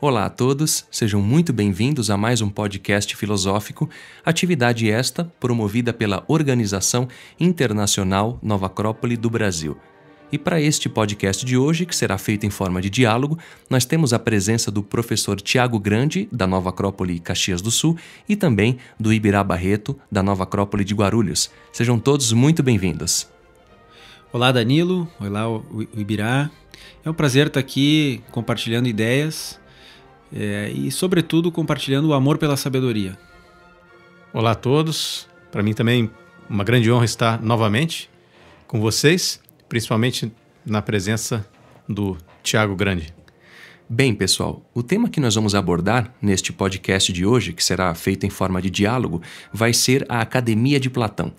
Olá a todos, sejam muito bem-vindos a mais um podcast filosófico, atividade esta promovida pela Organização Internacional Nova Acrópole do Brasil. E para este podcast de hoje, que será feito em forma de diálogo, nós temos a presença do professor Tiago Grande, da Nova Acrópole Caxias do Sul, e também do Ibirá Barreto, da Nova Acrópole de Guarulhos. Sejam todos muito bem-vindos. Olá, Danilo. Olá, o Ibirá. É um prazer estar aqui compartilhando ideias e, sobretudo, compartilhando o amor pela sabedoria. Olá a todos. Para mim também uma grande honra estar novamente com vocês, principalmente na presença do Tiago Grande. Bem, pessoal, o tema que nós vamos abordar neste podcast de hoje, que será feito em forma de diálogo, vai ser a Academia de Platão.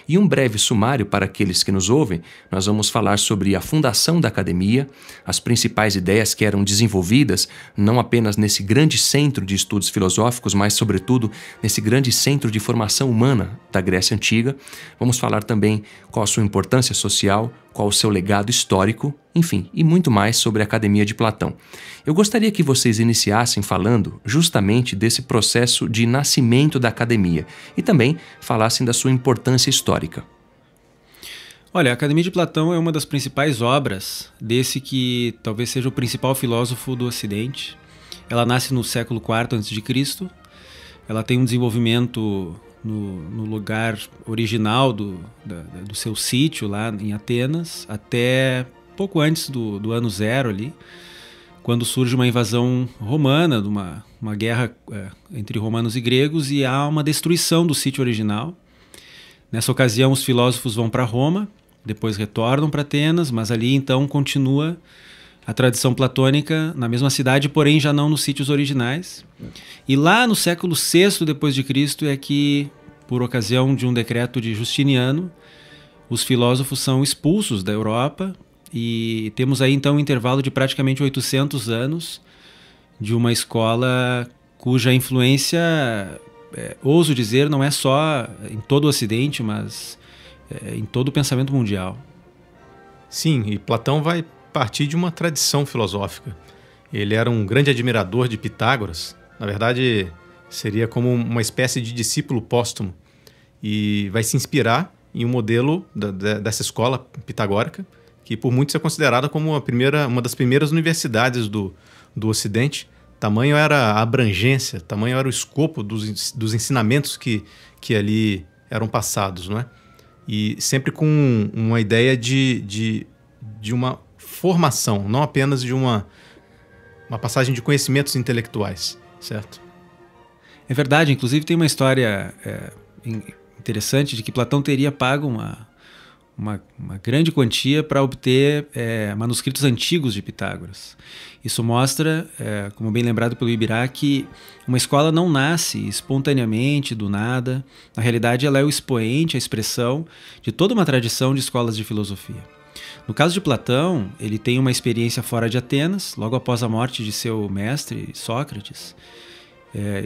E um breve sumário para aqueles que nos ouvem, nós vamos falar sobre a fundação da academia, as principais ideias que eram desenvolvidas, não apenas nesse grande centro de estudos filosóficos, mas, sobretudo, nesse grande centro de formação humana da Grécia Antiga. Vamos falar também qual a sua importância social, qual o seu legado histórico, enfim, e muito mais sobre a Academia de Platão. Eu gostaria que vocês iniciassem falando justamente desse processo de nascimento da academia e também falassem da sua importância histórica. Olha, a Academia de Platão é uma das principais obras desse que talvez seja o principal filósofo do Ocidente. Ela nasce no século IV a.C., ela tem um desenvolvimento no lugar original do seu sítio lá em Atenas, até pouco antes do ano zero ali, quando surge uma invasão romana, uma guerra entre romanos e gregos, e há uma destruição do sítio original. Nessa ocasião, os filósofos vão para Roma, depois retornam para Atenas, mas ali então continua a tradição platônica na mesma cidade, porém já não nos sítios originais. E lá no século VI d.C. é que, por ocasião de um decreto de Justiniano, os filósofos são expulsos da Europa e temos aí então um intervalo de praticamente 800 anos de uma escola cuja influência, ouso dizer, não é só em todo o Ocidente, mas em todo o pensamento mundial. Sim, e Platão vai partir de uma tradição filosófica. Ele era um grande admirador de Pitágoras. Na verdade, seria como uma espécie de discípulo póstumo. E vai se inspirar em um modelo dessa escola pitagórica, que por muitos é considerada como uma das primeiras universidades do Ocidente. Tamanho era a abrangência, tamanho era o escopo dos ensinamentos que ali eram passados, não é? E sempre com uma ideia de uma formação, não apenas de uma passagem de conhecimentos intelectuais, certo? É verdade, inclusive tem uma história interessante de que Platão teria pago uma grande quantia para obter manuscritos antigos de Pitágoras. Isso mostra, como bem lembrado pelo Ibirá, que uma escola não nasce espontaneamente, do nada. Na realidade, ela é o expoente, a expressão de toda uma tradição de escolas de filosofia. No caso de Platão, ele tem uma experiência fora de Atenas, logo após a morte de seu mestre, Sócrates.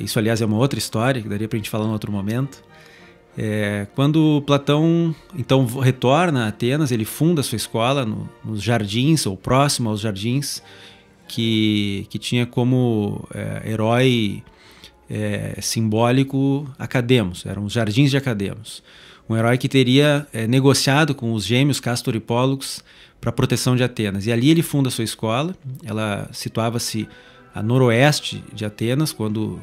Isso, aliás, é uma outra história que daria para a gente falar em outro momento. Quando Platão então retorna a Atenas, ele funda sua escola nos jardins, ou próximo aos jardins, que tinha como herói simbólico Academos, eram os jardins de Academos. Um herói que teria negociado com os gêmeos Cástor e Pólux para a proteção de Atenas. E ali ele funda sua escola. Ela situava-se a noroeste de Atenas, quando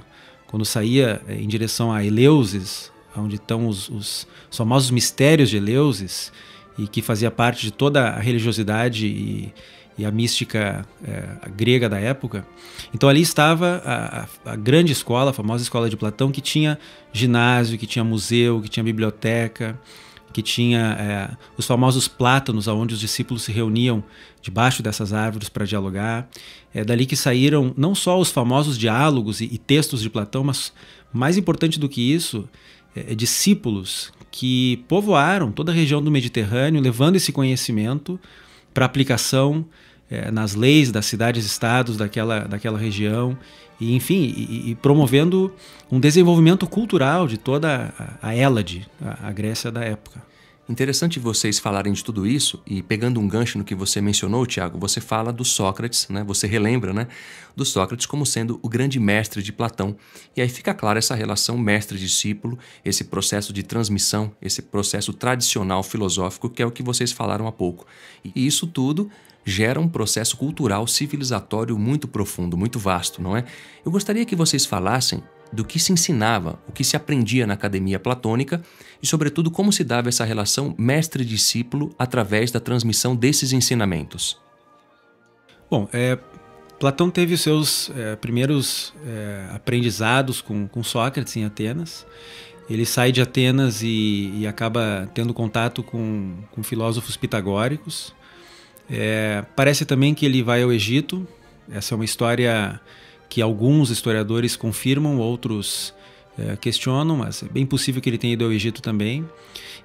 saía em direção a Eleusis, onde estão os famosos mistérios de Eleusis, e que fazia parte de toda a religiosidade e a mística grega da época. Então ali estava a grande escola, a famosa escola de Platão, que tinha ginásio, que tinha museu, que tinha biblioteca, que tinha os famosos plátanos, onde os discípulos se reuniam debaixo dessas árvores para dialogar. É dali que saíram não só os famosos diálogos e textos de Platão, mas mais importante do que isso, discípulos que povoaram toda a região do Mediterrâneo, levando esse conhecimento para aplicação nas leis das cidades-estados daquela região, e, enfim, e promovendo um desenvolvimento cultural de toda a Hélade, a Grécia da época. Interessante vocês falarem de tudo isso e pegando um gancho no que você mencionou, Tiago, você fala do Sócrates, né? Você relembra, né? Do Sócrates como sendo o grande mestre de Platão. E aí fica clara essa relação mestre-discípulo, esse processo de transmissão, esse processo tradicional filosófico que é o que vocês falaram há pouco. E isso tudo gera um processo cultural civilizatório muito profundo, muito vasto, não é? Eu gostaria que vocês falassem do que se ensinava, o que se aprendia na academia platônica e, sobretudo, como se dava essa relação mestre-discípulo através da transmissão desses ensinamentos. Bom, Platão teve os seus primeiros aprendizados com Sócrates em Atenas. Ele sai de Atenas e acaba tendo contato com filósofos pitagóricos. Parece também que ele vai ao Egito. Essa é uma história que alguns historiadores confirmam, outros questionam, mas é bem possível que ele tenha ido ao Egito também.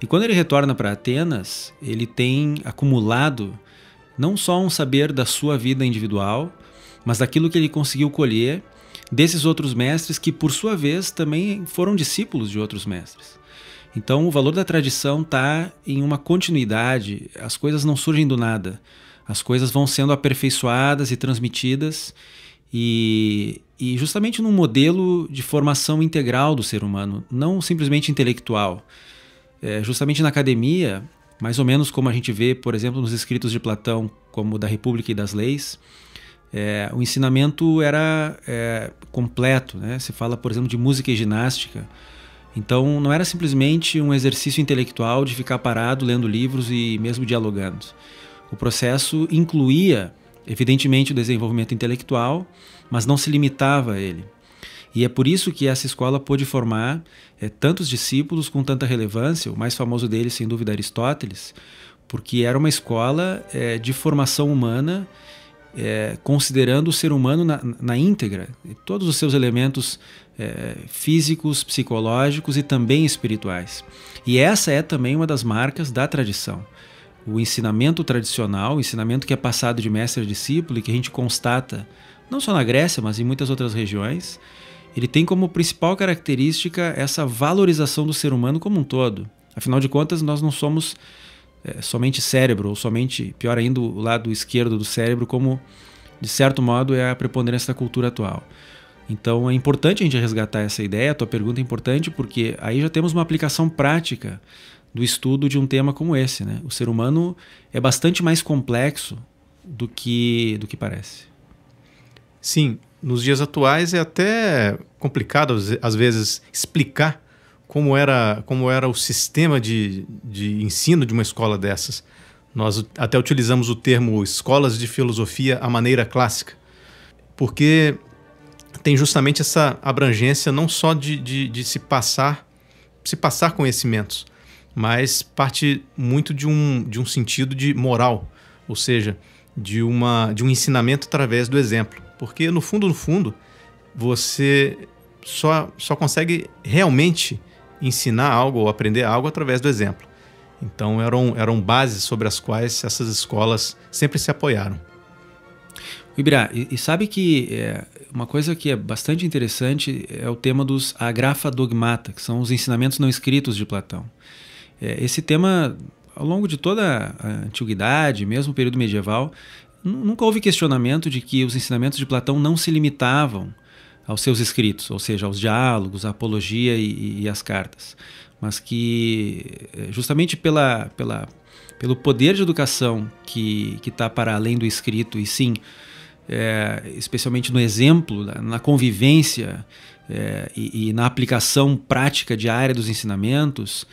E quando ele retorna para Atenas, ele tem acumulado não só um saber da sua vida individual, mas daquilo que ele conseguiu colher desses outros mestres que, por sua vez, também foram discípulos de outros mestres. Então, o valor da tradição está em uma continuidade, as coisas não surgem do nada, as coisas vão sendo aperfeiçoadas e transmitidas, e justamente num modelo de formação integral do ser humano, não simplesmente intelectual. Justamente na academia, mais ou menos como a gente vê, por exemplo, nos escritos de Platão, como o da República e das Leis, o ensinamento era completo, né? Se fala, por exemplo, de música e ginástica. Então não era simplesmente um exercício intelectual de ficar parado lendo livros e mesmo dialogando. O processo incluía, evidentemente, o desenvolvimento intelectual, mas não se limitava a ele. E é por isso que essa escola pôde formar tantos discípulos com tanta relevância. O mais famoso deles, sem dúvida, Aristóteles, porque era uma escola de formação humana, considerando o ser humano na íntegra, todos os seus elementos físicos, psicológicos e também espirituais. E essa é também uma das marcas da tradição. O ensinamento tradicional, o ensinamento que é passado de mestre a discípulo e que a gente constata, não só na Grécia, mas em muitas outras regiões, ele tem como principal característica essa valorização do ser humano como um todo. Afinal de contas, nós não somos somente cérebro, ou somente, pior ainda, o lado esquerdo do cérebro, como, de certo modo, é a preponderância da cultura atual. Então é importante a gente resgatar essa ideia. A tua pergunta é importante porque aí já temos uma aplicação prática do estudo de um tema como esse, né? O ser humano é bastante mais complexo do que parece. Sim, nos dias atuais é até complicado, às vezes, explicar como era o sistema de ensino de uma escola dessas. Nós até utilizamos o termo escolas de filosofia à maneira clássica, porque tem justamente essa abrangência não só de se passar conhecimentos, mas parte muito de um sentido de moral, ou seja, de um ensinamento através do exemplo. Porque, no fundo, você só consegue realmente ensinar algo ou aprender algo através do exemplo. Então, eram bases sobre as quais essas escolas sempre se apoiaram. Ibirá, e sabe que uma coisa que é bastante interessante é o tema dos agrafa dogmata, que são os ensinamentos não escritos de Platão. Esse tema, ao longo de toda a antiguidade, mesmo o período medieval, nunca houve questionamento de que os ensinamentos de Platão não se limitavam aos seus escritos, ou seja, aos diálogos, à apologia e às cartas, mas que justamente pelo poder de educação que está para além do escrito, e sim, especialmente no exemplo, na convivência e na aplicação prática diária dos ensinamentos,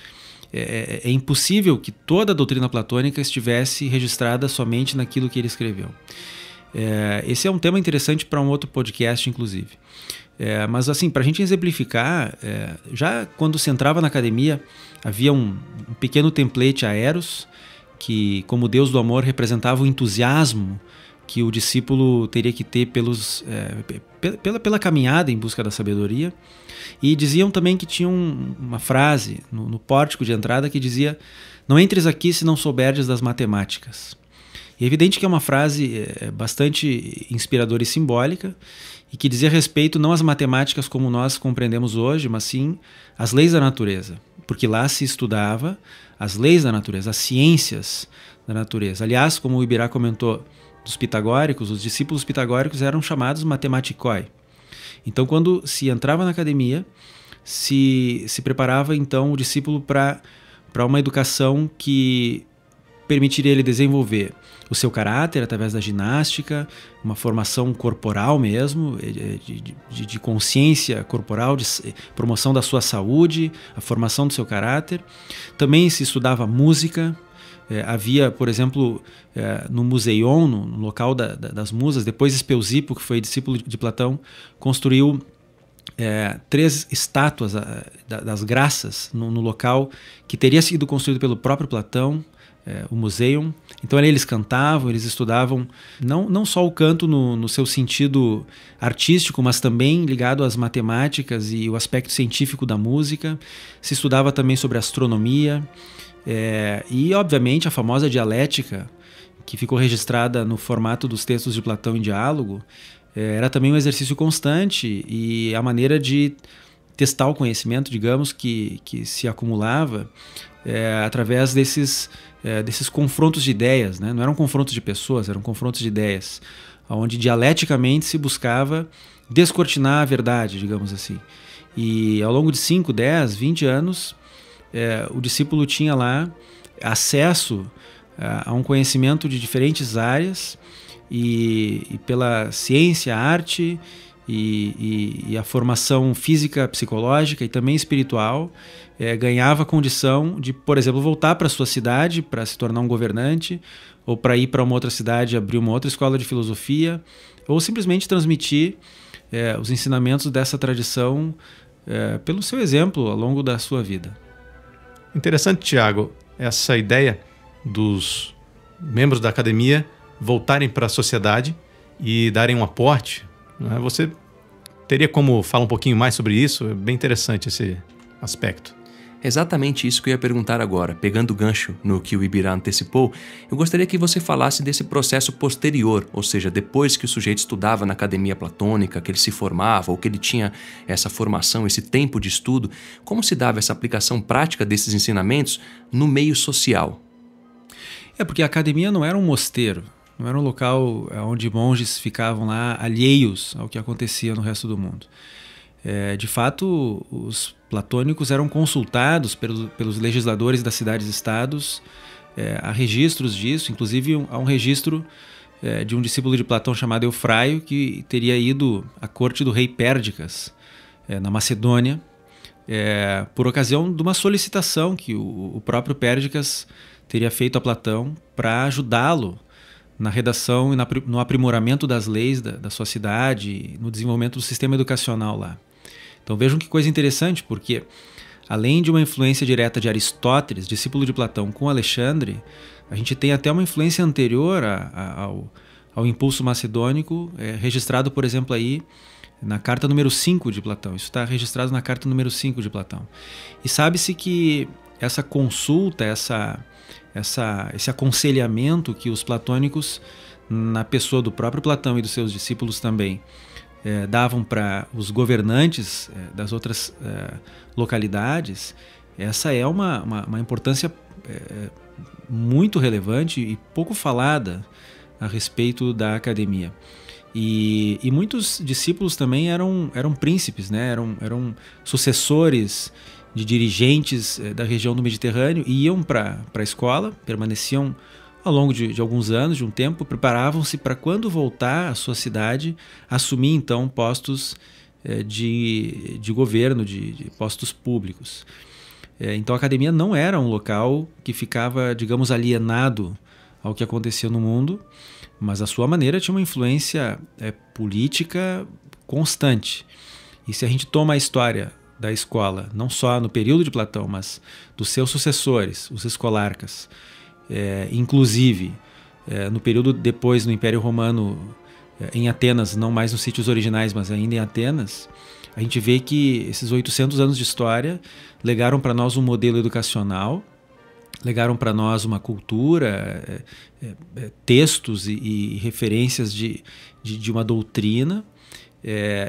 é impossível que toda a doutrina platônica estivesse registrada somente naquilo que ele escreveu. Esse é um tema interessante para um outro podcast, inclusive. Mas, assim, para a gente exemplificar, já quando se entrava na academia, havia um pequeno template a Eros, que, como deus do amor, representava o entusiasmo que o discípulo teria que ter pela caminhada em busca da sabedoria. E diziam também que tinha uma frase no pórtico de entrada que dizia: "Não entres aqui se não souberdes das matemáticas". E é evidente que é uma frase bastante inspiradora e simbólica, e que dizia respeito não às matemáticas como nós compreendemos hoje, mas sim às leis da natureza, porque lá se estudava as leis da natureza, as ciências da natureza. Aliás, como o Ibirá comentou dos pitagóricos, os discípulos pitagóricos eram chamados matematikoi. Então, quando se entrava na academia, se preparava então o discípulo para uma educação que permitiria ele desenvolver o seu caráter através da ginástica, uma formação corporal mesmo, de consciência corporal, de promoção da sua saúde, a formação do seu caráter. Também se estudava música. Havia, por exemplo, no Museion, no local das musas, depois Espeusipo, que foi discípulo de Platão, construiu 3 estátuas das graças no local que teria sido construído pelo próprio Platão, o Museion. Então ali eles cantavam, eles estudavam não só o canto no seu sentido artístico, mas também ligado às matemáticas e o aspecto científico da música. Se estudava também sobre astronomia, e obviamente a famosa dialética, que ficou registrada no formato dos textos de Platão em diálogo, era também um exercício constante e a maneira de testar o conhecimento, digamos, que se acumulava através desses confrontos de ideias, né? Não eram confrontos de pessoas, eram confrontos de ideias, onde dialeticamente se buscava descortinar a verdade, digamos assim. E ao longo de 5, 10, 20 anos, o discípulo tinha lá acesso a um conhecimento de diferentes áreas e pela ciência, a arte e a formação física, psicológica e também espiritual, ganhava a condição de, por exemplo, voltar para a sua cidade para se tornar um governante, ou para ir para uma outra cidade, abrir uma outra escola de filosofia, ou simplesmente transmitir os ensinamentos dessa tradição pelo seu exemplo ao longo da sua vida. Interessante, Tiago, essa ideia dos membros da academia voltarem para a sociedade e darem um aporte, né? Você teria como falar um pouquinho mais sobre isso? É bem interessante esse aspecto. Exatamente isso que eu ia perguntar agora. Pegando o gancho no que o Ibirá antecipou, eu gostaria que você falasse desse processo posterior, ou seja, depois que o sujeito estudava na academia platônica, que ele se formava, ou que ele tinha essa formação, esse tempo de estudo, como se dava essa aplicação prática desses ensinamentos no meio social? Porque a academia não era um mosteiro, não era um local onde monges ficavam lá alheios ao que acontecia no resto do mundo. De fato, os platônicos eram consultados pelos legisladores das cidades-estados. Há registros disso, inclusive há um registro de um discípulo de Platão chamado Eufraio, que teria ido à corte do rei Pérdicas, na Macedônia, por ocasião de uma solicitação que o próprio Pérdicas teria feito a Platão para ajudá-lo na redação e no aprimoramento das leis da sua cidade, no desenvolvimento do sistema educacional lá. Então vejam que coisa interessante, porque além de uma influência direta de Aristóteles, discípulo de Platão, com Alexandre, a gente tem até uma influência anterior ao impulso macedônico, registrado, por exemplo, aí na carta número 5 de Platão. Isso está registrado na carta número 5 de Platão. E sabe-se que essa consulta, esse aconselhamento que os platônicos, na pessoa do próprio Platão e dos seus discípulos também, davam para os governantes das outras localidades, essa é uma importância muito relevante e pouco falada a respeito da academia. E muitos discípulos também eram príncipes, né? eram sucessores de dirigentes da região do Mediterrâneo, e iam para a escola, permaneciam ao longo de alguns anos, de um tempo, preparavam-se para, quando voltar à sua cidade, assumir então postos de governo, de postos públicos. Então a academia não era um local que ficava, digamos, alienado ao que acontecia no mundo, mas a sua maneira tinha uma influência política constante. E se a gente toma a história da escola, não só no período de Platão, mas dos seus sucessores, os escolarcas, inclusive no período depois no Império Romano, em Atenas, não mais nos sítios originais, mas ainda em Atenas, a gente vê que esses 800 anos de história legaram para nós um modelo educacional, legaram para nós uma cultura, textos e referências de uma doutrina,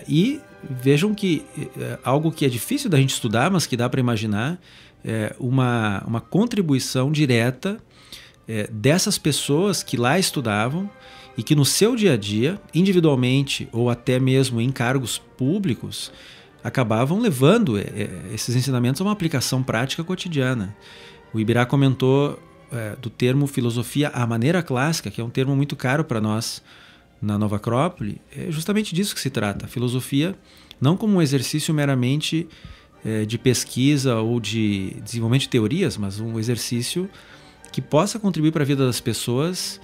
E vejam que algo que é difícil da gente estudar, mas que dá para imaginar, uma contribuição direta dessas pessoas que lá estudavam e que no seu dia a dia, individualmente ou até mesmo em cargos públicos, acabavam levando esses ensinamentos a uma aplicação prática cotidiana. O Ibirá comentou do termo filosofia à maneira clássica, que é um termo muito caro para nós na Nova Acrópole. É justamente disso que se trata. A filosofia não como um exercício meramente de pesquisa ou de desenvolvimento de teorias, mas um exercício que possa contribuir para a vida das pessoas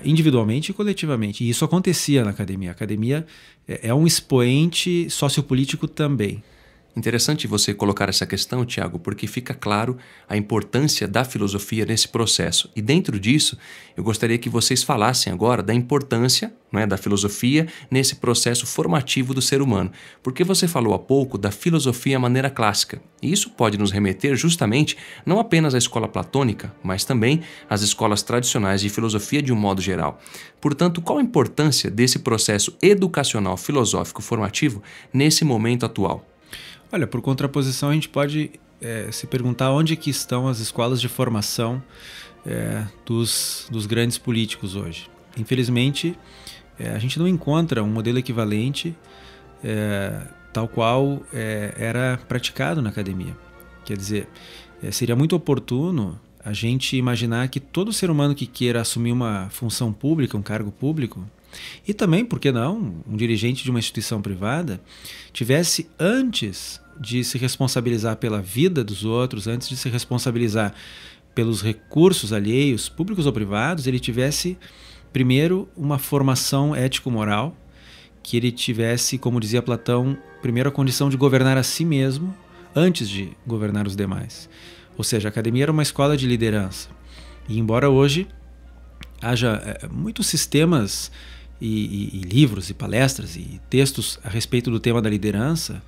individualmente e coletivamente. E isso acontecia na academia. A academia é um expoente sociopolítico também. Interessante você colocar essa questão, Tiago, porque fica claro a importância da filosofia nesse processo. E dentro disso, eu gostaria que vocês falassem agora da importância, da filosofia nesse processo formativo do ser humano. Porque você falou há pouco da filosofia à maneira clássica. E isso pode nos remeter justamente não apenas à escola platônica, mas também às escolas tradicionais de filosofia de um modo geral. Portanto, qual a importância desse processo educacional filosófico formativo nesse momento atual? Olha, por contraposição, a gente pode se perguntar onde que estão as escolas de formação dos grandes políticos hoje. Infelizmente, a gente não encontra um modelo equivalente tal qual era praticado na academia. Quer dizer, seria muito oportuno a gente imaginar que todo ser humano que queira assumir uma função pública, um cargo público, e também, por que não, um dirigente de uma instituição privada, tivesse antes de se responsabilizar pela vida dos outros, antes de se responsabilizar pelos recursos alheios, públicos ou privados, ele tivesse, primeiro, uma formação ético-moral, que ele tivesse, como dizia Platão, primeiro a condição de governar a si mesmo, antes de governar os demais. Ou seja, a academia era uma escola de liderança. E embora hoje haja muitos sistemas e livros e palestras e textos a respeito do tema da liderança,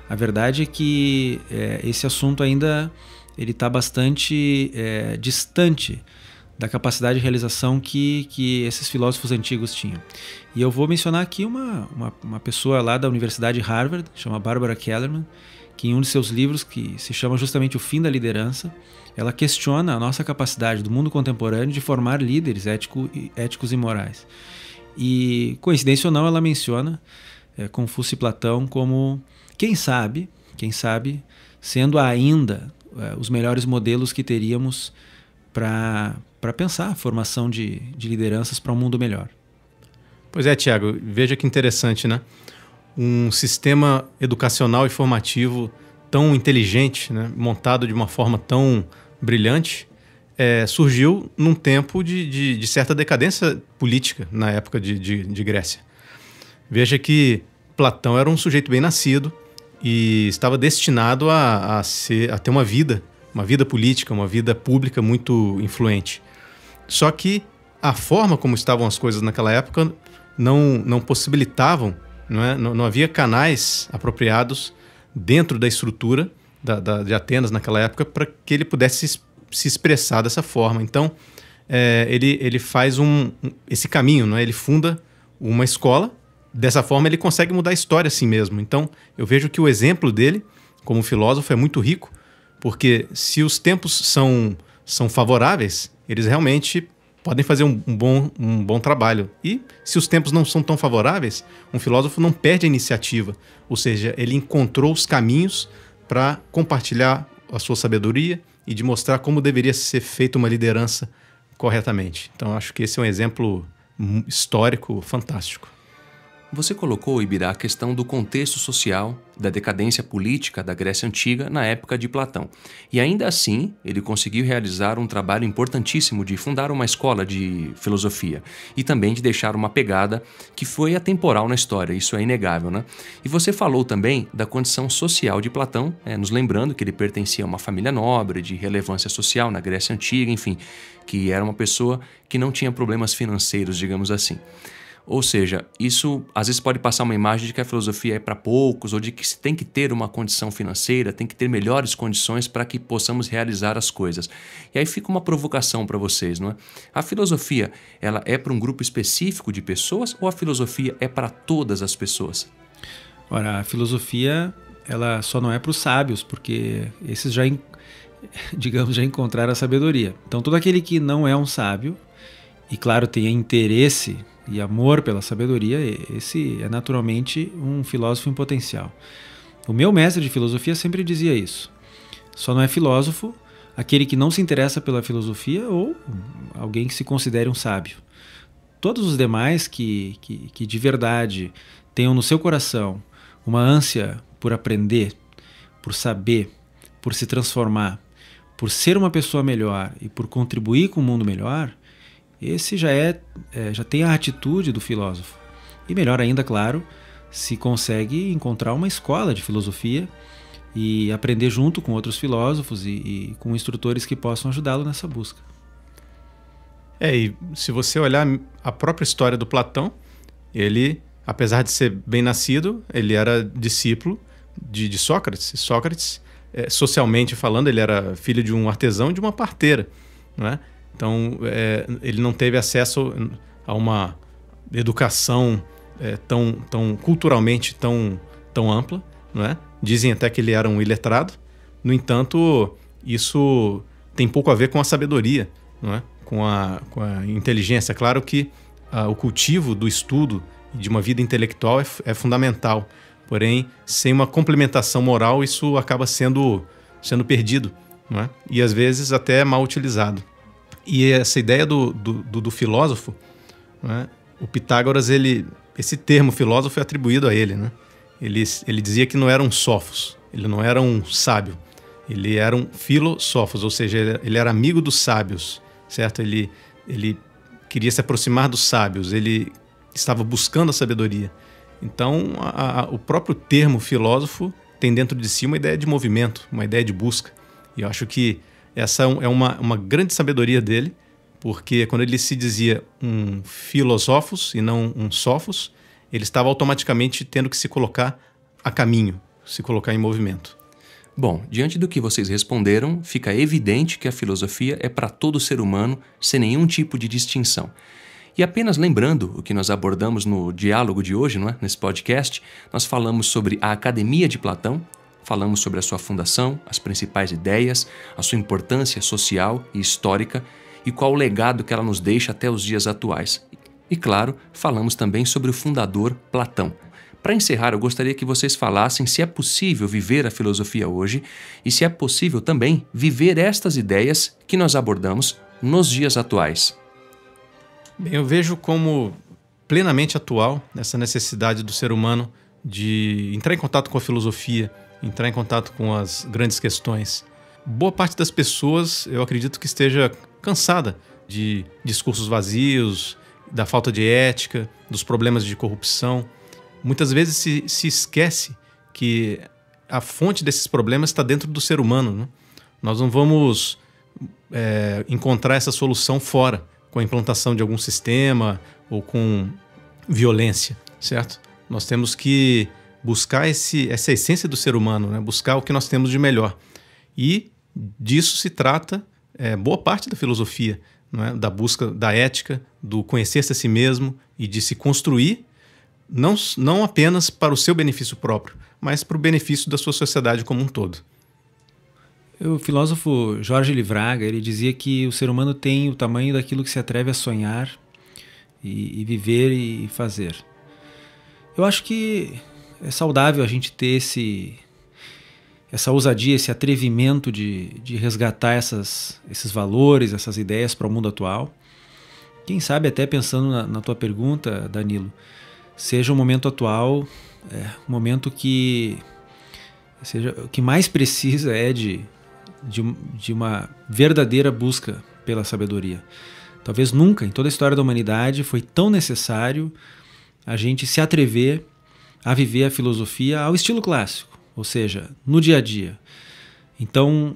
a verdade é que esse assunto ainda está bastante distante da capacidade de realização que esses filósofos antigos tinham. E eu vou mencionar aqui uma pessoa lá da Universidade de Harvard, chama Barbara Kellerman, que em um de seus livros, que se chama justamente O Fim da Liderança, ela questiona a nossa capacidade do mundo contemporâneo de formar líderes éticos e morais. E, coincidência ou não, ela menciona Confúcio e Platão como, quem sabe, sendo ainda os melhores modelos que teríamos para pensar a formação de lideranças para um mundo melhor. Pois é, Tiago, veja que interessante, né? Um sistema educacional e formativo tão inteligente, montado de uma forma tão brilhante, surgiu num tempo de certa decadência política na época de Grécia. Veja que Platão era um sujeito bem nascido e estava destinado a ter uma vida política, uma vida pública muito influente. Só que a forma como estavam as coisas naquela época não possibilitavam, não havia canais apropriados dentro da estrutura de Atenas naquela época para que ele pudesse se expressar dessa forma. Então, ele faz esse caminho, ele funda uma escola. Dessa forma, ele consegue mudar a história assim mesmo. Então, eu vejo que o exemplo dele, como filósofo, é muito rico, porque se os tempos são favoráveis, eles realmente podem fazer um bom trabalho. E se os tempos não são tão favoráveis, um filósofo não perde a iniciativa. Ou seja, ele encontrou os caminhos para compartilhar a sua sabedoria e de mostrar como deveria ser feita uma liderança corretamente. Então, acho que esse é um exemplo histórico fantástico. Você colocou, Ibirá, a questão do contexto social, da decadência política da Grécia Antiga na época de Platão. E ainda assim, ele conseguiu realizar um trabalho importantíssimo de fundar uma escola de filosofia e também de deixar uma pegada que foi atemporal na história, isso é inegável, né? E você falou também da condição social de Platão, nos lembrando que ele pertencia a uma família nobre, de relevância social na Grécia Antiga, enfim, que era uma pessoa que não tinha problemas financeiros, digamos assim. Ou seja, isso às vezes pode passar uma imagem de que a filosofia é para poucos ou de que se tem que ter uma condição financeira, tem que ter melhores condições para que possamos realizar as coisas. E aí fica uma provocação para vocês, não é? A filosofia, ela é para um grupo específico de pessoas ou a filosofia é para todas as pessoas? Ora, a filosofia, ela só não é para os sábios, porque esses já encontraram a sabedoria. Então, todo aquele que não é um sábio, e claro, tem interesse e amor pela sabedoria, esse é naturalmente um filósofo em potencial. O meu mestre de filosofia sempre dizia isso. Só não é filósofo aquele que não se interessa pela filosofia ou alguém que se considere um sábio. Todos os demais que de verdade tenham no seu coração uma ânsia por aprender, por saber, por se transformar, por ser uma pessoa melhor e por contribuir com um mundo melhor, esse já tem a atitude do filósofo. E melhor ainda, claro, se consegue encontrar uma escola de filosofia e aprender junto com outros filósofos e com instrutores que possam ajudá-lo nessa busca. E se você olhar a própria história do Platão, ele, apesar de ser bem nascido, ele era discípulo de Sócrates. Sócrates, socialmente falando, ele era filho de um artesão e de uma parteira, não é? Então, ele não teve acesso a uma educação tão culturalmente tão ampla, não é? Dizem até que ele era um iletrado. No entanto, isso tem pouco a ver com a sabedoria, não é? Com a inteligência. Claro que o cultivo do estudo e de uma vida intelectual é fundamental. Porém, sem uma complementação moral, isso acaba sendo perdido, não é? E às vezes até mal utilizado. E essa ideia do filósofo, né? O Pitágoras, esse termo filósofo é atribuído a ele, né? Ele dizia que não era um sófos, ele não era um sábio, ele era um filosófos, ou seja, ele era amigo dos sábios, certo? Ele queria se aproximar dos sábios, ele estava buscando a sabedoria. Então, o próprio termo filósofo tem dentro de si uma ideia de movimento, uma ideia de busca. E eu acho que essa é uma grande sabedoria dele, porque quando ele se dizia um filosófos e não um sófos, ele estava automaticamente tendo que se colocar a caminho, se colocar em movimento. Bom, diante do que vocês responderam, fica evidente que a filosofia é para todo ser humano, sem nenhum tipo de distinção. E apenas lembrando o que nós abordamos no diálogo de hoje, não é? Nesse podcast, nós falamos sobre a Academia de Platão, falamos sobre a sua fundação, as principais ideias, a sua importância social e histórica e qual o legado que ela nos deixa até os dias atuais. E, claro, falamos também sobre o fundador Platão. Para encerrar, eu gostaria que vocês falassem se é possível viver a filosofia hoje e se é possível também viver estas ideias que nós abordamos nos dias atuais. Bem, eu vejo como plenamente atual essa necessidade do ser humano de entrar em contato com a filosofia, entrar em contato com as grandes questões. Boa parte das pessoas, eu acredito que esteja cansada de discursos vazios, da falta de ética, dos problemas de corrupção. Muitas vezes se esquece que a fonte desses problemas está dentro do ser humano, né? Nós não vamos encontrar essa solução fora, com a implantação de algum sistema ou com violência, certo? Nós temos que buscar essa essência do ser humano, né? Buscar o que nós temos de melhor. E disso se trata boa parte da filosofia, não é? Da busca da ética, do conhecer-se a si mesmo e de se construir, não apenas para o seu benefício próprio, mas para o benefício da sua sociedade como um todo. O filósofo Jorge Livraga, ele dizia que o ser humano tem o tamanho daquilo que se atreve a sonhar e viver e fazer. Eu acho que é saudável a gente ter essa ousadia, esse atrevimento de resgatar esses valores, essas ideias para o mundo atual. Quem sabe até pensando na tua pergunta, Danilo, seja o momento atual, um momento que o que mais precisa de uma verdadeira busca pela sabedoria. Talvez nunca em toda a história da humanidade foi tão necessário a gente se atrever a viver a filosofia ao estilo clássico, ou seja, no dia a dia. Então,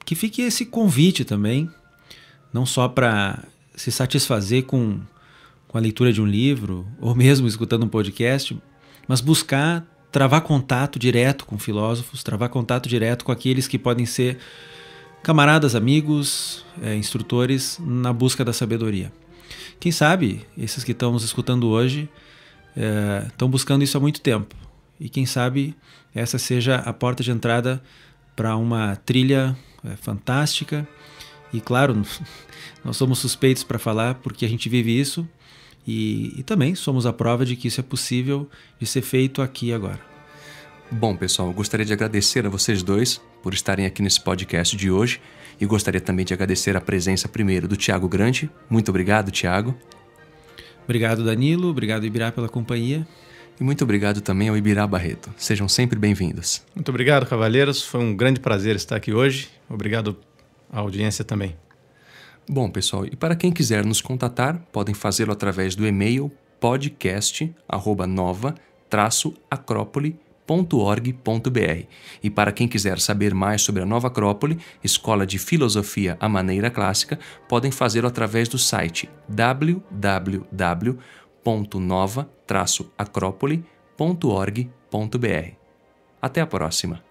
que fique esse convite também, não só para se satisfazer com com a leitura de um livro, ou mesmo escutando um podcast, mas buscar travar contato direto com filósofos, travar contato direto com aqueles que podem ser camaradas, amigos, instrutores na busca da sabedoria. Quem sabe esses que estão nos escutando hoje estão buscando isso há muito tempo. E quem sabe essa seja a porta de entrada para uma trilha fantástica. E claro, nós somos suspeitos para falar porque a gente vive isso e também somos a prova de que isso é possível de ser feito aqui e agora. Bom, pessoal, eu gostaria de agradecer a vocês dois por estarem aqui nesse podcast de hoje e gostaria também de agradecer a presença primeiro do Tiago Grande. Muito obrigado, Tiago. Obrigado, Danilo. Obrigado, Ibirá, pela companhia. E muito obrigado também ao Ibirá Barreto. Sejam sempre bem-vindos. Muito obrigado, cavalheiros. Foi um grande prazer estar aqui hoje. Obrigado à audiência também. Bom, pessoal, e para quem quiser nos contatar, podem fazê-lo através do e-mail podcast@nova-acrópole.org.br. E para quem quiser saber mais sobre a Nova Acrópole, Escola de Filosofia à Maneira Clássica, podem fazê-lo através do site www.nova-acrópole.org.br. Até a próxima!